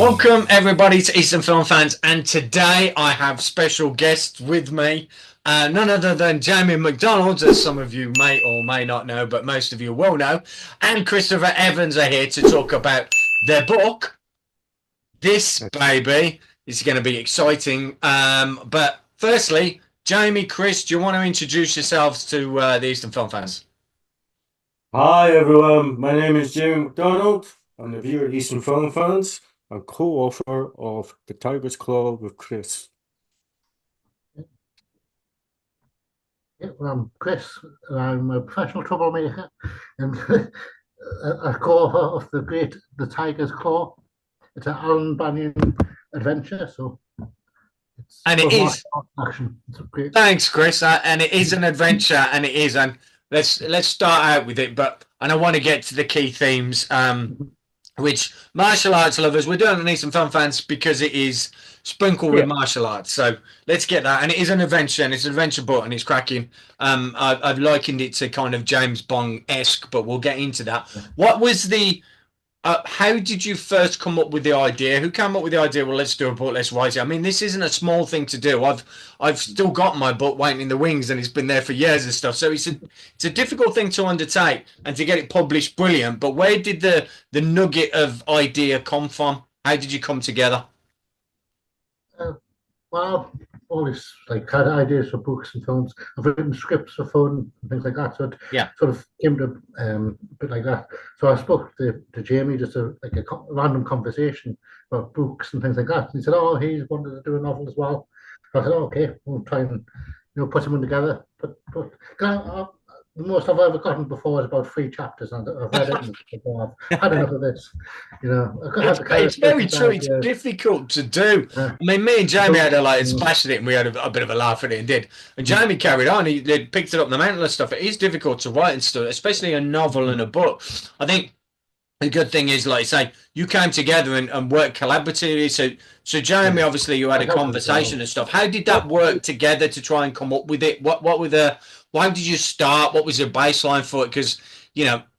Welcome everybody to Eastern Film Fans, and today I have special guests with me, none other than Jamie Macdonald, as some of you may or may not know, but most of you will know, and Christopher Evans are here to talk about their book. This baby is going to be exciting, but firstly, Jamie, Chris, do you want to introduce yourselves to the Eastern Film Fans? Hi everyone, my name is Jamie Macdonald. I'm the viewer at Eastern Film Fans and co-author of The Tiger's Claw with Chris. Yeah, well, I'm Chris, and I'm a professional troublemaker and a co-author of The Tiger's Claw. It's an Alan Bannion adventure, so it's And it is action. It's great. Thanks, Chris. And it is an adventure, and it is. And let's start out with it. And I want to get to the key themes, which martial arts lovers. We're doing an Eastern Film Fans because it is sprinkled with martial arts. So let's get that. And it is an adventure, and it's an adventure book, and it's cracking. I've likened it to kind of James Bond-esque, but we'll get into that. What was the how did you first come up with the idea? Who came up with the idea? Well, let's do a book, let's write it. I mean, this isn't a small thing to do. I've still got my book waiting in the wings, and it's been there for years and stuff. So it's a difficult thing to undertake, and to get it published, brilliant. But where did the nugget of idea come from? How did you come together? Well, I've always had ideas for books and films. I've written scripts for fun and things like that. So it sort of came to a bit like that. So I spoke to Jamie, just a random conversation about books and things like that. And he said, "Oh, he's wanted to do a novel as well." So I said, "Oh, okay, we'll try and put them together." But the most I've ever gotten before is about 3 chapters, and I've read it. And I've had enough of this. It's very true. It's difficult to do. I mean, me and Jamie had smashed it, and we had a bit of a laugh at it, and did. And Jamie carried on. He picked it up the mantle and stuff. It is difficult to write and stuff, especially a novel and a book. I think the good thing is, like I say, you came together and worked collaboratively. So Jamie, obviously, you had a conversation and stuff. How did that work together to try and come up with it? What were the Why did you start? What was the baseline for it? Because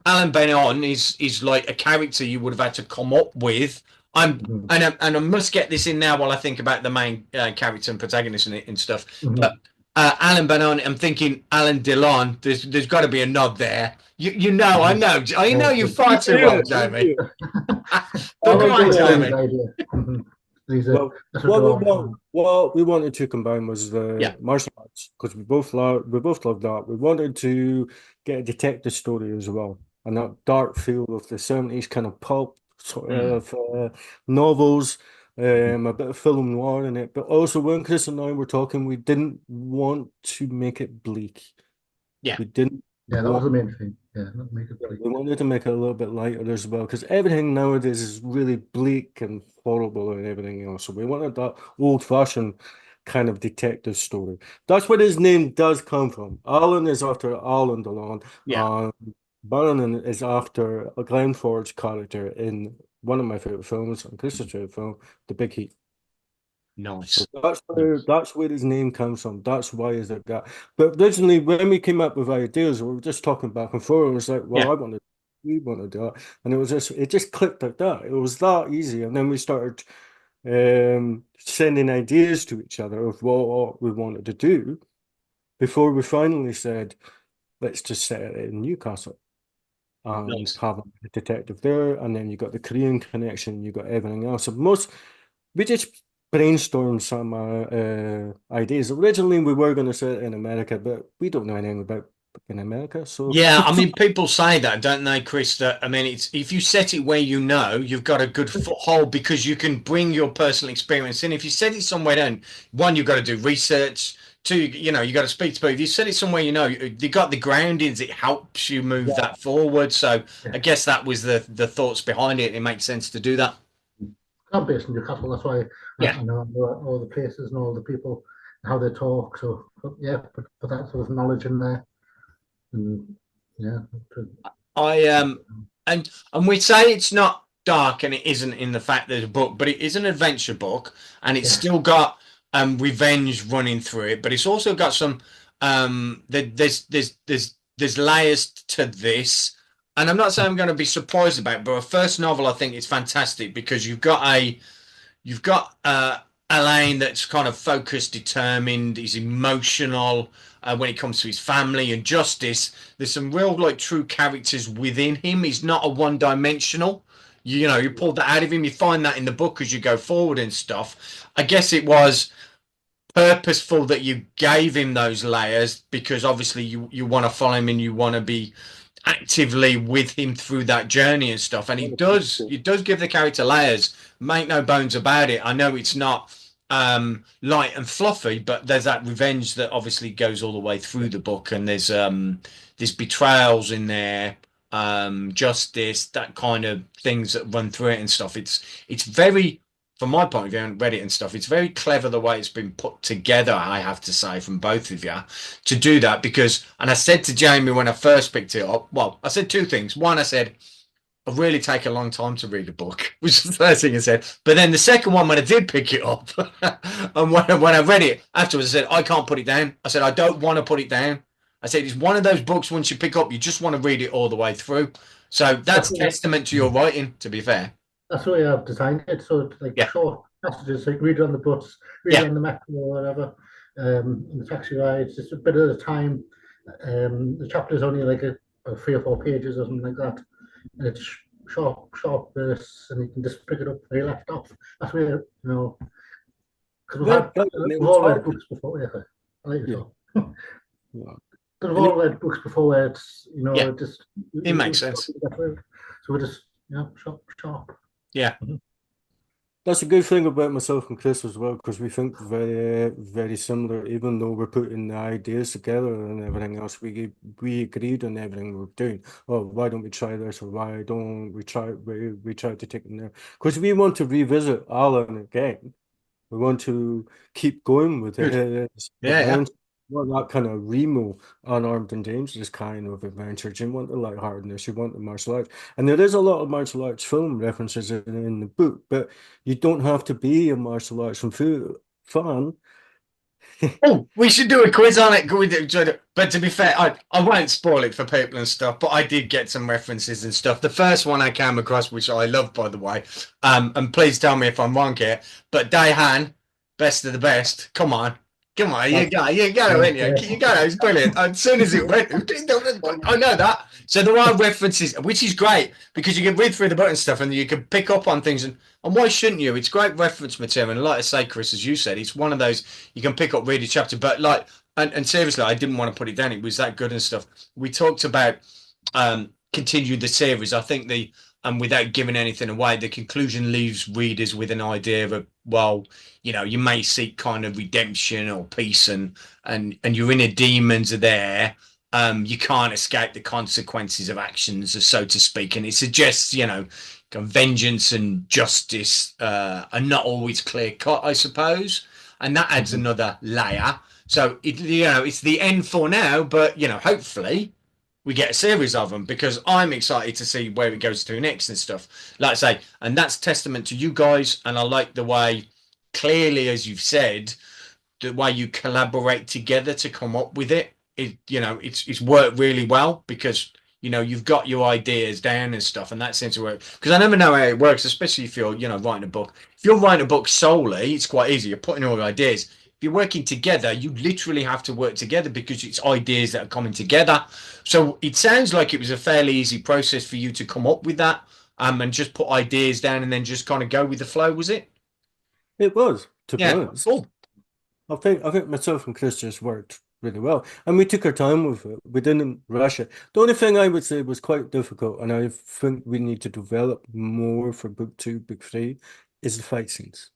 Alain Bannion is like a character you would have had to come up with. And I must get this in now while I think about the main character and protagonist and stuff. But Alain Bannion, I'm thinking Alain Delon. There's got to be a nod there. I know you far too well, Jamie. But go on, Jamie. What we wanted to combine was the martial arts, because we both loved that. We wanted to get a detective story as well, and that dark feel of the 70s kind of pulp sort of novels, a bit of film noir in it. But also, when Chris and I were talking, we didn't want to make it bleak. We didn't. Yeah, that was the main thing. Yeah, not make it bleak. We wanted to make it a little bit lighter as well, because everything nowadays is really bleak and horrible and everything else. So we wanted that old-fashioned kind of detective story. That's where his name does come from. Alain is after Alain Delon. Bannon is after Glenn Ford's character in one of my favorite films, and Chris's favorite film, The Big Heat. Nice. So that's where his name comes from. That's why is it that. But originally, when we came up with ideas, we were just talking back and forth. It was like, well, we want to do it, and it just clicked like that. It was that easy, and then we started sending ideas to each other of what we wanted to do before we finally said, let's just set it in Newcastle and have a detective there, and then you got the Korean connection, you got everything else. So we just brainstormed some ideas. Originally, we were going to set it in America, but we don't know anything about in America. So I mean, people say that, don't they, Chris? That, I mean, it's if you set it where you've got a good foothold, because you can bring your personal experience in. If you set it somewhere, then one, you've got to do research. Two, you got to speak to people. If you set it somewhere, you got the groundings. It helps you move that forward. So I guess that was the thoughts behind it. It makes sense to do that. I'm based in Newcastle, that's why I know all the places and all the people, how they talk. So put that sort of knowledge in there. And and we say it's not dark, and it isn't in the fact there's a book, but it is an adventure book, and it's still got revenge running through it, but it's also got some there's layers to this and I'm not saying I'm going to be surprised about it, but a first novel, I think it's fantastic because you've got Alain that's kind of focused, determined, he's emotional when it comes to his family and justice. There's some real like true characters within him. He's not a one-dimensional. You know, you pull that out of him. You find that in the book as you go forward and stuff. I guess it was purposeful that you gave him those layers because obviously you want to follow him and you want to be actively with him through that journey and stuff. And he does give the character layers. Make no bones about it. I know it's not light and fluffy, but there's that revenge that obviously goes all the way through the book, and there's betrayals in there, justice, that kind of things that run through it and stuff. It's very, from my point of view, I haven't read it and stuff, it's very clever the way it's been put together, I have to say, from both of you to do that. Because, and I said to Jamie when I first picked it up, well, I said two things. One, I said, I really take a long time to read a book, which is the first thing I said. But then the second one, when I did pick it up, and when I read it afterwards, I said, I can't put it down. I said, I don't want to put it down. I said, it's one of those books, once you pick up, you just want to read it all the way through. So that's testament to your writing, to be fair. That's the way I've designed it. So it's like short passages, like read it on the bus, read it on the metro or whatever, in the taxi rides, just a bit at a time. The chapter is only like 3 or 4 pages or something like that. And it's short bursts, and you can just pick it up where you left off. That's where, you know, because we've all read books before. Yeah, I like it. Because we've all read books before where it's, you know, it makes sense. So we're just, sharp. Yeah. That's a good thing about myself and Chris as well, because we think very, very similar. Even though we're putting the ideas together and everything else, we agreed on everything we're doing. Oh, why don't we try this, or why don't we try to take them there? Because we want to revisit Alan again. We want to keep going with it. Well, that kind of Remo, unarmed and dangerous kind of adventure. You want the lightheartedness, you want the martial arts. And there is a lot of martial arts film references in the book, but you don't have to be a martial arts fan. Oh, we should do a quiz on it. But to be fair, I won't spoil it for people and stuff, but I did get some references and stuff. The first one I came across, which I love, by the way, and please tell me if I'm wrong here, but Daihan, best of the best. Come on, you go, ain't you? You go, it's brilliant. As soon as it went, I know that. So there are references, which is great, because you can read through the book and stuff, and you can pick up on things, and why shouldn't you? It's great reference material, and like I say, Chris, as you said, it's one of those you can pick up, read a chapter, but like, and seriously, I didn't want to put it down. It was that good and stuff. We talked about continue the series. I think without giving anything away, the conclusion leaves readers with an idea of, well, you know, you may seek kind of redemption or peace, and your inner demons are there. You can't escape the consequences of actions, so to speak, and it suggests, you know, vengeance and justice are not always clear cut, I suppose, and that adds another layer. So it's the end for now, but hopefully we get a series of them, because I'm excited to see where it goes to next and stuff. Like I say, and that's testament to you guys, and I like the way, clearly, as you've said, the way you collaborate together to come up with it. It's worked really well, because you've got your ideas down and stuff, and that seems to work. Because I never know how it works, especially if you're writing a book. If you're writing a book solely, it's quite easy. You're putting all your ideas. If you're working together, you literally have to work together, because it's ideas that are coming together. So it sounds like it was a fairly easy process for you to come up with that, and just put ideas down and then just kind of go with the flow, was it? It was, to be honest. Cool. I think myself and Chris just worked really well, and we took our time with it. We didn't rush it. The only thing I would say was quite difficult, and I think we need to develop more for book 2, book 3, is the fight scenes.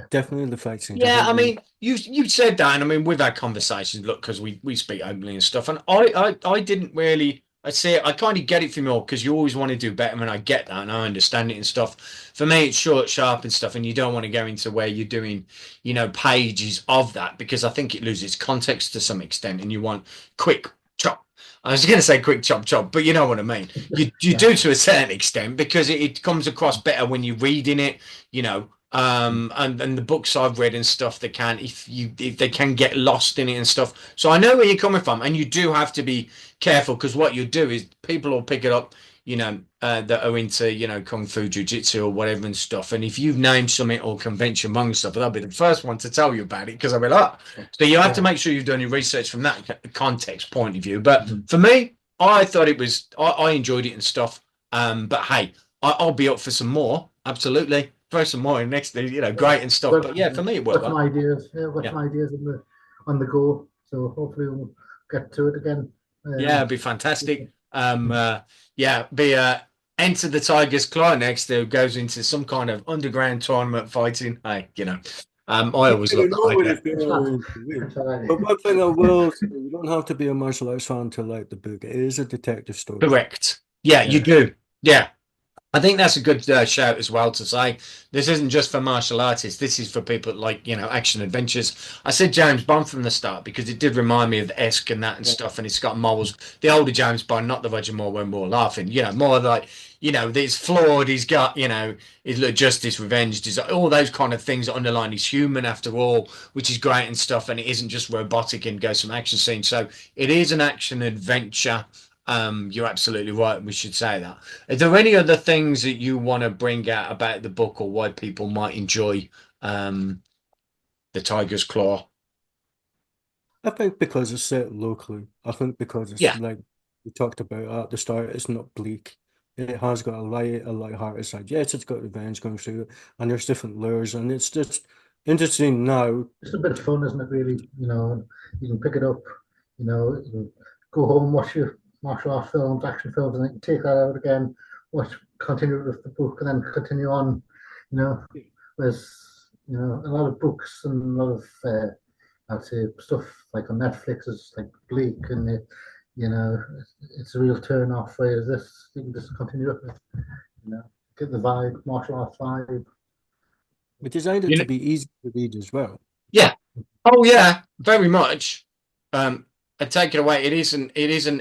Definitely the fight scenes. Yeah, I mean, you said that, and I mean, we've had conversations, look, because we speak openly and stuff, and I didn't really. I say I kind of get it from you all, because you always want to do better, and I get that, and I understand it and stuff. For me, it's short, sharp, and stuff, and you don't want to go into where you're doing, pages of that, because I think it loses context to some extent, and you want quick chop. I was going to say quick chop, but you know what I mean. You do to a certain extent, because it comes across better when you're reading it, and the books I've read and stuff, they can, if they can get lost in it and stuff. So I know where you're coming from, and you do have to be careful, because what you do is people will pick it up, that are into, kung fu, jiu-jitsu or whatever and stuff. And if you've named something or convention among stuff, they'll be the first one to tell you about it because I'll be like, so you have to make sure you've done your research from that context point of view. But for me, I thought I enjoyed it and stuff. But hey, I'll be up for some more. Absolutely. Throw some more in next, great and stuff. But yeah, for me, it worked. Got some ideas. Yeah, got some ideas on the go. So hopefully we'll get to it again. Yeah, it'd be fantastic. Enter the Tiger's Claw next, who goes into some kind of underground tournament fighting. Hey, I always love that. But one thing I will say, you don't have to be a martial arts fan to like the book. It is a detective story. Correct. Yeah, you do. Yeah. I think that's a good shout as well to say this isn't just for martial artists. This is for people like, action adventures. I said James Bond from the start because it did remind me of the Esque and that and stuff. And it's got morals. The older James Bond, not the Roger Moore when we're laughing, more like, it's flawed. He's got, his justice, revenge, all those kind of things that underline he's human after all, which is great and stuff. And it isn't just robotic and goes some action scenes. So it is an action adventure. You're absolutely right. We should say that. Are there any other things that you want to bring out about the book or why people might enjoy The Tiger's Claw? I think because it's set locally. I think because it's like we talked about at the start, it's not bleak. It has got a light-hearted side. Yes, it's got revenge going through it, and there's different lures, and it's just interesting now. It's a bit of fun, isn't it, really? You can pick it up, you can go home, watch your martial arts films, action films, and then take that out again, continue with the book, and then continue on. There's a lot of books and a lot of I'd say stuff like on Netflix is like bleak, and it's a real turn off. Whereas this, you can just continue with it. Get the vibe, martial arts vibe. We designed it to be easy to read as well. Yeah. Oh yeah, very much. I take it away. It isn't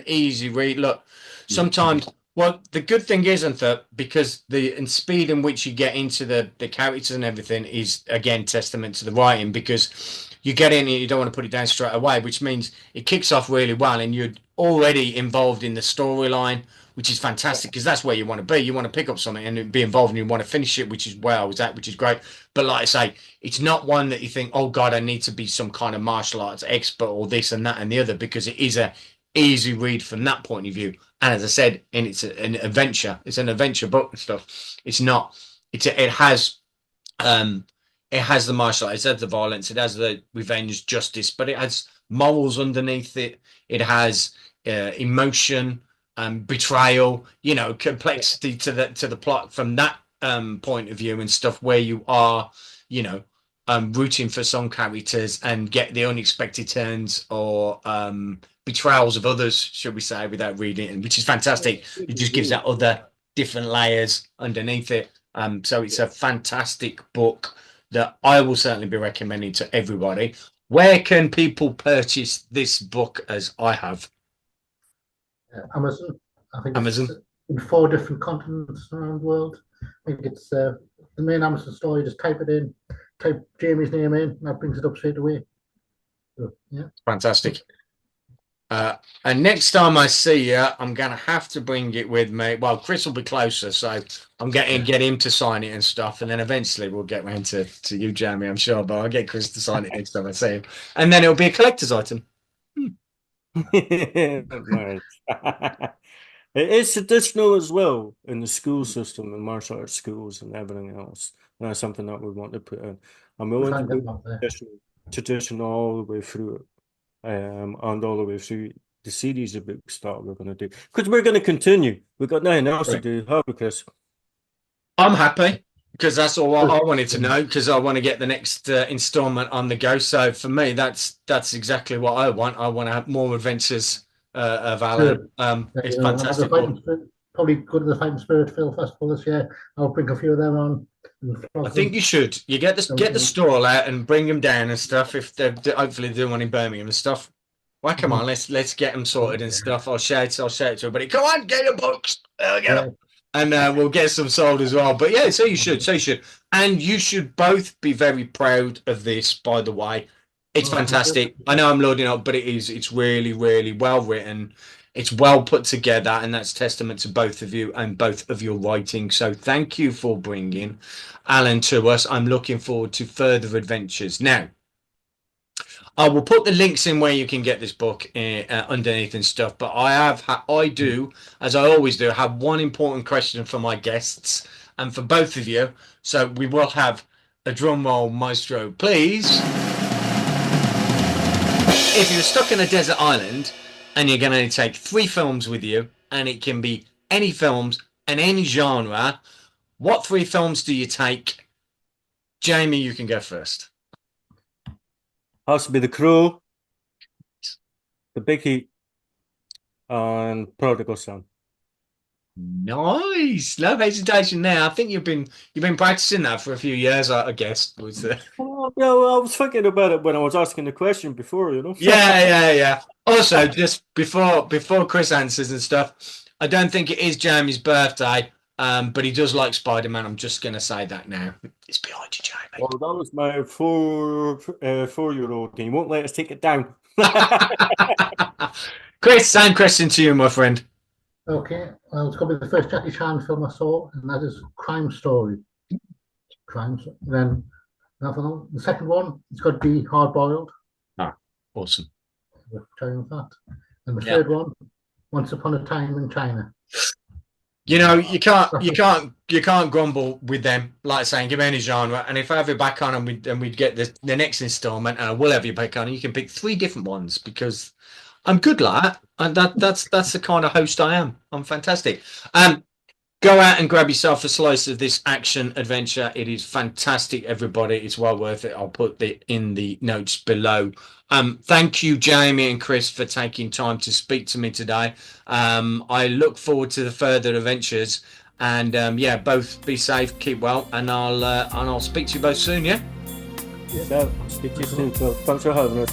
easy read. Look, sometimes. Well, the good thing isn't that because the speed in which you get into the characters and everything is again testament to the writing because you get in and you don't want to put it down straight away, which means it kicks off really well and you're already involved in the storyline, which is fantastic because that's where you want to be. You want to pick up something and be involved and you want to finish it, which is where I was at, which is great. But like I say, it's not one that you think, oh God, I need to be some kind of martial arts expert or this and that and the other, because it is a easy read from that point of view. And as I said, and it's an adventure. It's an adventure book and stuff. It's not. It has the martial arts, it has the violence, it has the revenge, justice, but it has morals underneath it. It has emotion, betrayal, complexity to the plot from that point of view and stuff, where you are, rooting for some characters and get the unexpected turns or betrayals of others, should we say, without reading it, which is fantastic. It just gives that other different layers underneath it. So it's a fantastic book that I will certainly be recommending to everybody. Where can people purchase this book as I have? Amazon. I think Amazon. In 4 different continents around the world. I think it's the main Amazon store. You just type it in, type Jamie's name in, and that brings it up straight away. So, yeah. Fantastic. And next time I see you, I'm going to have to bring it with me. Well, Chris will be closer, so I'm getting get him to sign it and stuff. And then eventually we'll get round to you, Jamie, I'm sure. But I'll get Chris to sign it next time I see him. And then it'll be a collector's item. Right. It is traditional as well in the school system and martial arts schools and everything else. And that's something that we want to put in. And we want to put tradition all the way through it. And all the way through the series of books that we're going to do, because we're going to continue. We've got nothing else to do, have we, Chris? I'm happy because that's all I wanted to know, because I want to get the next installment on the go. So for me, that's exactly what I want. I want to have more adventures of Alain. It's fantastic. Probably go to the Fighting Spirit Film Festival this year. I'll bring a few of them on. I think you should. You get the stall out and bring them down and stuff. If they're hopefully doing one in Birmingham and stuff. Well, come on, let's get them sorted and stuff. I'll shout to everybody. Come on, get your books. Get them. And we'll get some sold as well. But yeah, so you should. And you should both be very proud of this, by the way. It's fantastic. I know I'm loading up, but it's really, really well written. It's well put together, and that's testament to both of you and both of your writing. So thank you for bringing Alain to us. I'm looking forward to further adventures. Now, I will put the links in where you can get this book underneath and stuff. But I do, as I always do, have one important question for my guests and for both of you. So we will have a drum roll, maestro, please. If you're stuck in a desert island and you're going to take 3 films with you, and it can be any films and any genre, what 3 films do you take? Jamie, you can go first. Has to be The Crow, The Big Heat, and Prodigal Son. Nice, no hesitation there. I think you've been practicing that for a few years, I guess. Well, I was thinking about it when I was asking the question before, you know. Yeah. Also, just before Chris answers and stuff, I don't think it is Jamie's birthday, but he does like Spider-Man. I'm just going to say that now. It's behind you, Jamie. Well, that was my 4-year-old, and he won't let us take it down. Chris, same question to you, my friend. Okay, well, it's going to be the first Jackie Chan film I saw, and that is Crime Story. Then the second one, it's got to be Hard Boiled. Ah, awesome. We'll try with that. And the third one, Once Upon a Time in China. You know, you can't grumble with them, like saying, give me any genre. And if I have you back on and we'd get the next installment, and I will have you back on, and you can pick 3 different ones, because I'm good like that. And that's the kind of host I am. I'm fantastic. Go out and grab yourself a slice of this action adventure. It is fantastic, everybody. It's well worth it. I'll put it in the notes below. Thank you, Jamie and Chris, for taking time to speak to me today. I look forward to the further adventures. And both be safe, keep well, and I'll speak to you both soon. Yeah. Yeah. Speak to you soon. Thanks for having us.